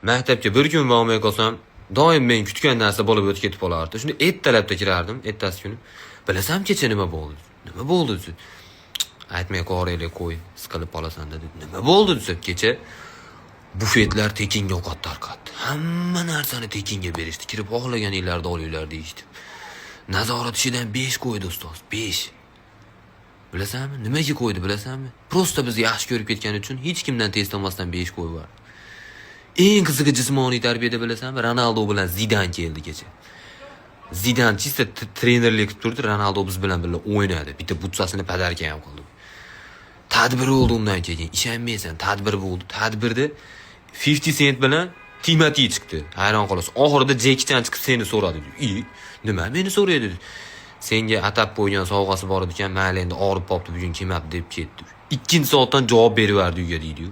Maktabga bir kun bormay qolsam, doim men kutgan narsa bo'lib o'tib ketib qolardi. Shunda ertalabda kirardim, ertasi kuni. Bilasan kecha nima bo'ldi? Nima bo'ldi desa, aytmay qoraylik qo'y, siqilib qolasan dedi. Nima bo'ldi desa, kecha bufetlar tekinga ovqat tarqatdi. Hamma narsani tekinga berishdi. Kirib xohlaganinglarni olinglar deyishdi. Nazorat ishidan 5 qo'ydi ustoz, 5. Bilasanmi? Nimaga qo'ydi bilasanmi? Prosta bizni yaxshi ko'rib ketgani uchun hech kimdan test olmasdan 5 qo'yib. Eng qizig'i jismoniy tarbiyada bilasanmi? Ronaldo bilan Zidan keldi kecha. Zidan chista trenerlik qilib turdi, Ronaldo biz bilan birga o'ynadi. Bitta butsasini padarka ham qildi. Tadbir bo'ldi undan keyin. Ishonmaysan, tadbir bo'ldi. Tadbirda 50 Cent bilan Timati chiqdi. Hayron qolasiz. Oxirida Jackie Chan chiqib seni so'radi. Nima meni so'raydi? Senga atab qo'ygan sovg'asi bor ekan, mayli endi orib popdi, bugun kelmabdi deb ketdi. 2 soatdan javob beriverdi uyga deydi-yu.